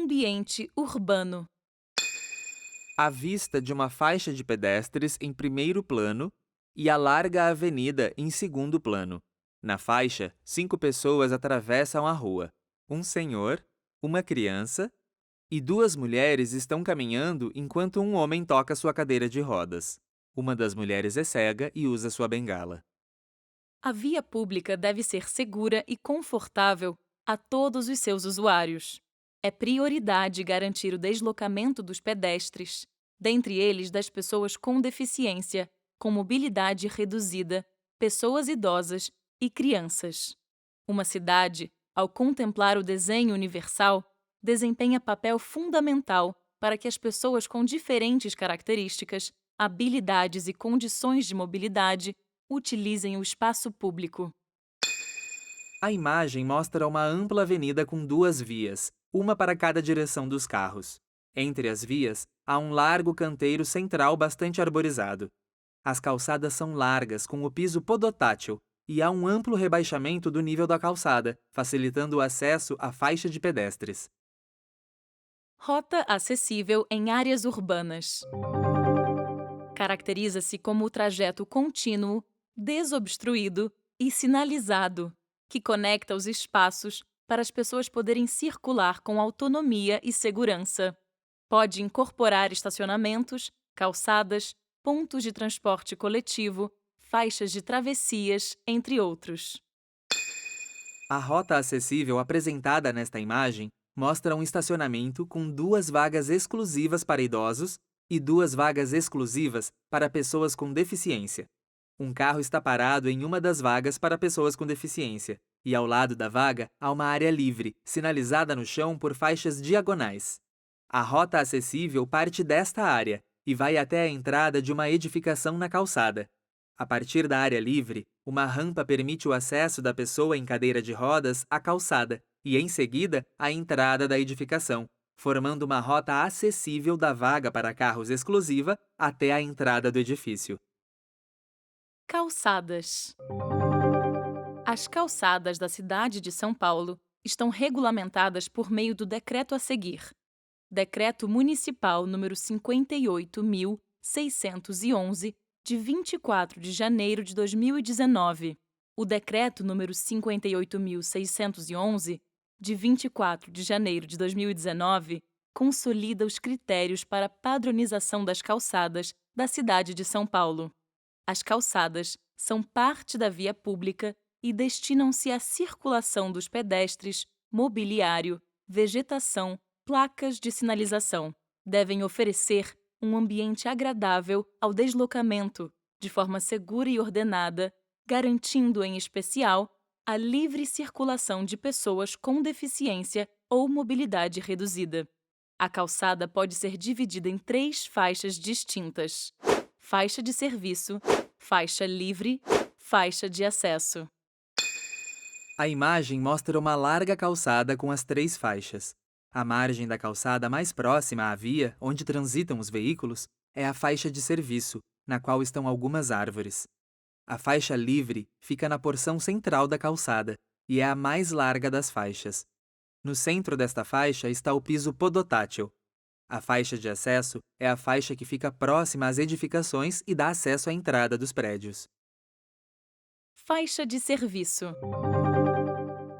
Ambiente urbano. A vista de uma faixa de pedestres em primeiro plano e a larga avenida em segundo plano. Na faixa, 5 pessoas atravessam a rua. Um senhor, uma criança e 2 mulheres estão caminhando enquanto um homem toca sua cadeira de rodas. Uma das mulheres é cega e usa sua bengala. A via pública deve ser segura e confortável a todos os seus usuários. É prioridade garantir o deslocamento dos pedestres, dentre eles das pessoas com deficiência, com mobilidade reduzida, pessoas idosas e crianças. Uma cidade, ao contemplar o desenho universal, desempenha papel fundamental para que as pessoas com diferentes características, habilidades e condições de mobilidade utilizem o espaço público. A imagem mostra uma ampla avenida com 2 vias, uma para cada direção dos carros. Entre as vias, há um largo canteiro central bastante arborizado. As calçadas são largas, com o piso podotátil, e há um amplo rebaixamento do nível da calçada, facilitando o acesso à faixa de pedestres. Rota acessível em áreas urbanas. Caracteriza-se como o trajeto contínuo, desobstruído e sinalizado, que conecta os espaços para as pessoas poderem circular com autonomia e segurança. Pode incorporar estacionamentos, calçadas, pontos de transporte coletivo, faixas de travessias, entre outros. A rota acessível apresentada nesta imagem mostra um estacionamento com 2 vagas exclusivas para idosos e 2 vagas exclusivas para pessoas com deficiência. Um carro está parado em uma das vagas para pessoas com deficiência, e ao lado da vaga há uma área livre, sinalizada no chão por faixas diagonais. A rota acessível parte desta área e vai até a entrada de uma edificação na calçada. A partir da área livre, uma rampa permite o acesso da pessoa em cadeira de rodas à calçada e, em seguida, a entrada da edificação, formando uma rota acessível da vaga para carros exclusiva até a entrada do edifício. Calçadas. As calçadas da cidade de São Paulo estão regulamentadas por meio do decreto a seguir. Decreto Municipal número 58.611, de 24 de janeiro de 2019. O Decreto número 58.611, de 24 de janeiro de 2019, consolida os critérios para a padronização das calçadas da cidade de São Paulo. As calçadas são parte da via pública e destinam-se à circulação dos pedestres, mobiliário, vegetação, placas de sinalização. Devem oferecer um ambiente agradável ao deslocamento, de forma segura e ordenada, garantindo, em especial, a livre circulação de pessoas com deficiência ou mobilidade reduzida. A calçada pode ser dividida em 3 faixas distintas: faixa de serviço, faixa livre, faixa de acesso. A imagem mostra uma larga calçada com as 3 faixas. A margem da calçada mais próxima à via, onde transitam os veículos, é a faixa de serviço, na qual estão algumas árvores. A faixa livre fica na porção central da calçada e é a mais larga das faixas. No centro desta faixa está o piso podotátil. A faixa de acesso é a faixa que fica próxima às edificações e dá acesso à entrada dos prédios. Faixa de serviço.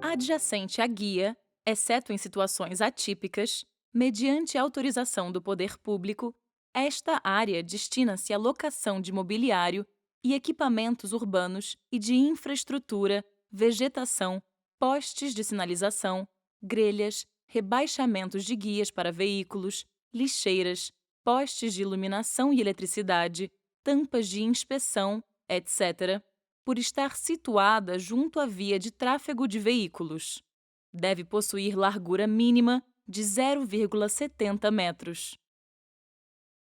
Adjacente à guia, exceto em situações atípicas, mediante autorização do poder público, esta área destina-se à locação de mobiliário e equipamentos urbanos e de infraestrutura, vegetação, postes de sinalização, grelhas, rebaixamentos de guias para veículos, lixeiras, postes de iluminação e eletricidade, tampas de inspeção, etc., por estar situada junto à via de tráfego de veículos. Deve possuir largura mínima de 0,70 metros.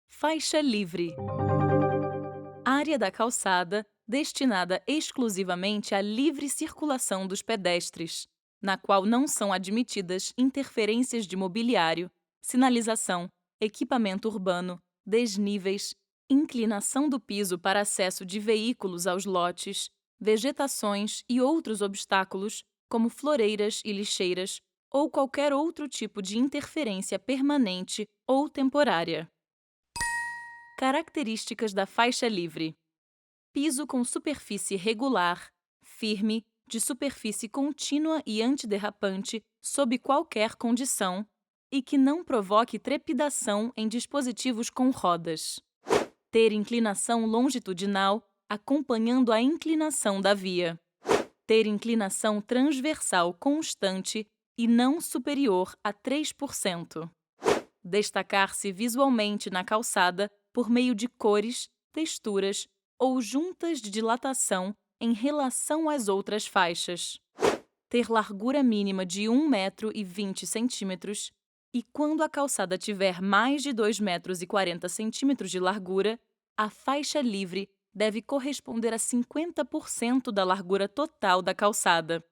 Faixa livre. Área da calçada destinada exclusivamente à livre circulação dos pedestres, na qual não são admitidas interferências de mobiliário, sinalização, equipamento urbano, desníveis, inclinação do piso para acesso de veículos aos lotes, vegetações e outros obstáculos, como floreiras e lixeiras, ou qualquer outro tipo de interferência permanente ou temporária. Características da faixa livre: piso com superfície regular, firme, de superfície contínua e antiderrapante sob qualquer condição e que não provoque trepidação em dispositivos com rodas. Ter inclinação longitudinal acompanhando a inclinação da via. Ter inclinação transversal constante e não superior a 3%. Destacar-se visualmente na calçada por meio de cores, texturas ou juntas de dilatação em relação às outras faixas. Ter largura mínima de 1,20 m e quando a calçada tiver mais de 2,40 m de largura, a faixa livre deve corresponder a 50% da largura total da calçada.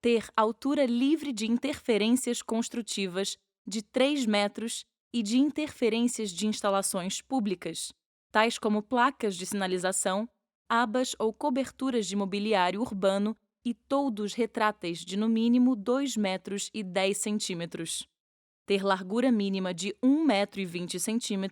Ter altura livre de interferências construtivas de 3 metros e de interferências de instalações públicas, tais como placas de sinalização, abas ou coberturas de mobiliário urbano e toldos retráteis de no mínimo 2,10 m. Ter largura mínima de 1,20 m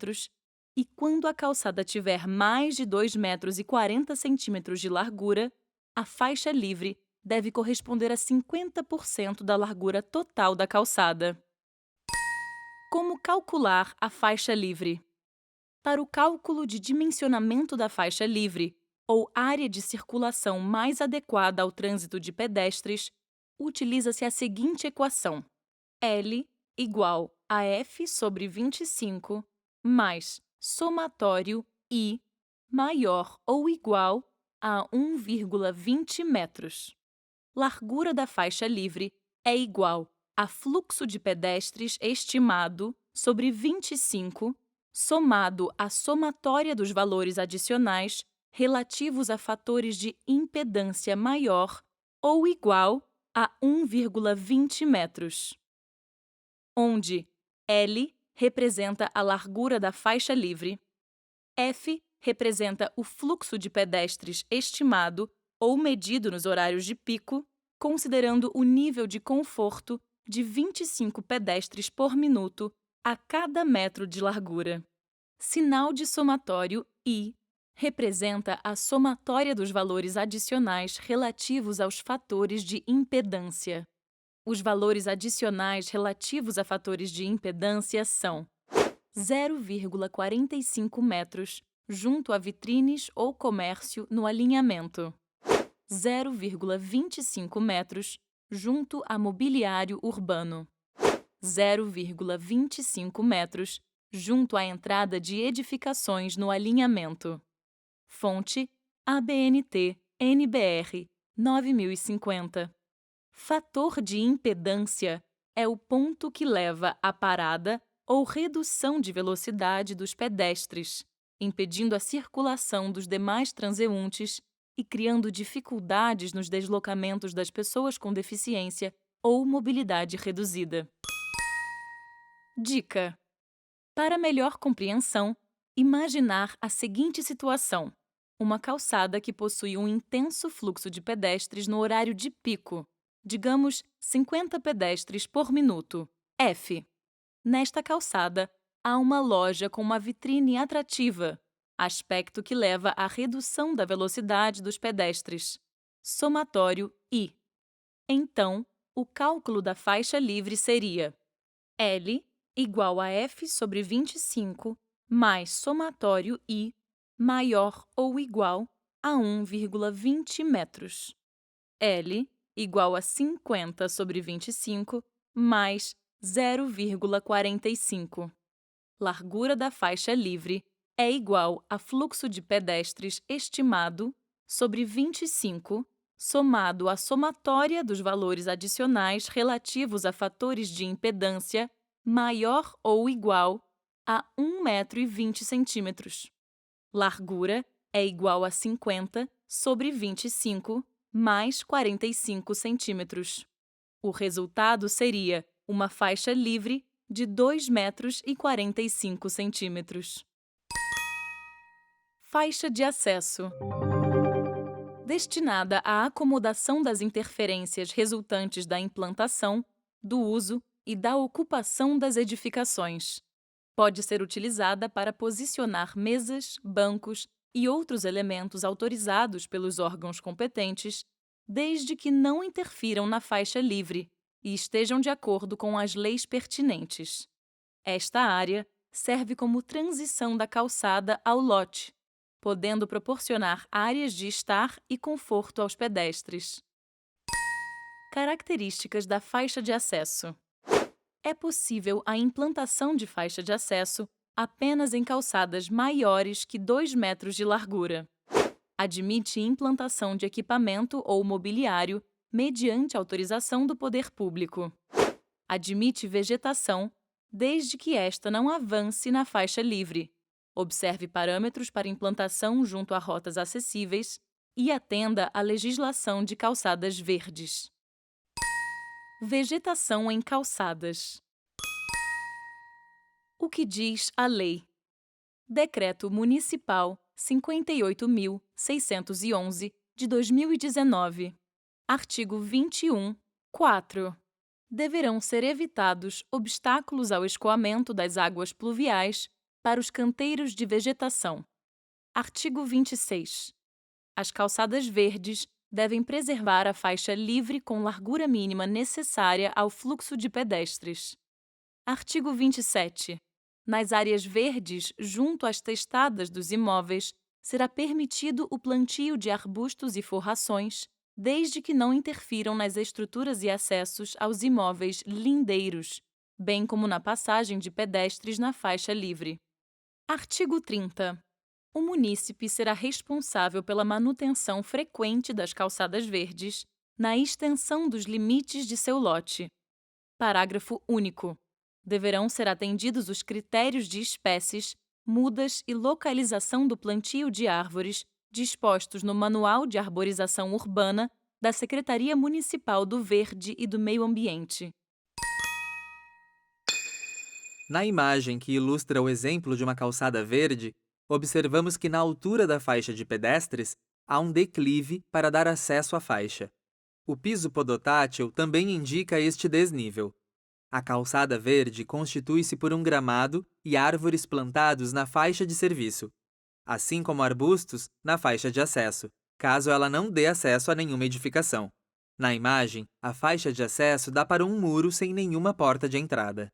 e quando a calçada tiver mais de 2,40 m de largura, a faixa livre deve corresponder a 50% da largura total da calçada. Como calcular a faixa livre? Para o cálculo de dimensionamento da faixa livre, ou área de circulação mais adequada ao trânsito de pedestres, utiliza-se a seguinte equação: L igual a F sobre 25 mais somatório I maior ou igual a 1,20 metros. Largura da faixa livre é igual a fluxo de pedestres estimado sobre 25 somado à somatória dos valores adicionais relativos a fatores de impedância maior ou igual a 1,20 metros, onde L representa a largura da faixa livre, F representa o fluxo de pedestres estimado ou medido nos horários de pico, considerando o nível de conforto de 25 pedestres por minuto a cada metro de largura. Sinal de somatório I representa a somatória dos valores adicionais relativos aos fatores de impedância. Os valores adicionais relativos a fatores de impedância são 0,45 metros junto a vitrines ou comércio no alinhamento, 0,25 metros junto a mobiliário urbano, 0,25 metros junto à entrada de edificações no alinhamento. Fonte: ABNT NBR 9050. Fator de impedância é o ponto que leva à parada ou redução de velocidade dos pedestres, impedindo a circulação dos demais transeuntes e criando dificuldades nos deslocamentos das pessoas com deficiência ou mobilidade reduzida. Dica: para melhor compreensão, imaginar a seguinte situação: uma calçada que possui um intenso fluxo de pedestres no horário de pico, digamos 50 pedestres por minuto, F. Nesta calçada, há uma loja com uma vitrine atrativa, aspecto que leva à redução da velocidade dos pedestres, somatório I. Então, o cálculo da faixa livre seria L igual a F sobre 25 mais somatório I maior ou igual a 1,20 metros. L igual a 50 sobre 25 mais 0,45. Largura da faixa livre é igual a fluxo de pedestres estimado sobre 25 somado à somatória dos valores adicionais relativos a fatores de impedância maior ou igual a 1,20 m. Largura é igual a 50 sobre 25 mais 45 centímetros. O resultado seria uma faixa livre de 2,45 m. Faixa de acesso. Destinada à acomodação das interferências resultantes da implantação do uso e da ocupação das edificações. Pode ser utilizada para posicionar mesas, bancos e outros elementos autorizados pelos órgãos competentes, desde que não interfiram na faixa livre e estejam de acordo com as leis pertinentes. Esta área serve como transição da calçada ao lote, podendo proporcionar áreas de estar e conforto aos pedestres. Características da faixa de acesso. É possível a implantação de faixa de acesso apenas em calçadas maiores que 2 metros de largura. Admite implantação de equipamento ou mobiliário mediante autorização do poder público. Admite vegetação, desde que esta não avance na faixa livre. Observe parâmetros para implantação junto a rotas acessíveis e atenda à legislação de calçadas verdes. Vegetação em calçadas. O que diz a lei? Decreto Municipal 58.611, de 2019. Artigo 21, 4. Deverão ser evitados obstáculos ao escoamento das águas pluviais para os canteiros de vegetação. Artigo 26. As calçadas verdes devem preservar a faixa livre com largura mínima necessária ao fluxo de pedestres. Artigo 27. Nas áreas verdes, junto às testadas dos imóveis, será permitido o plantio de arbustos e forrações, desde que não interfiram nas estruturas e acessos aos imóveis lindeiros, bem como na passagem de pedestres na faixa livre. Artigo 30. O munícipe será responsável pela manutenção frequente das calçadas verdes, na extensão dos limites de seu lote. Parágrafo único. Deverão ser atendidos os critérios de espécies, mudas e localização do plantio de árvores dispostos no Manual de Arborização Urbana da Secretaria Municipal do Verde e do Meio Ambiente. Na imagem que ilustra o exemplo de uma calçada verde, observamos que na altura da faixa de pedestres há um declive para dar acesso à faixa. O piso podotátil também indica este desnível. A calçada verde constitui-se por um gramado e árvores plantados na faixa de serviço, assim como arbustos na faixa de acesso, caso ela não dê acesso a nenhuma edificação. Na imagem, a faixa de acesso dá para um muro sem nenhuma porta de entrada.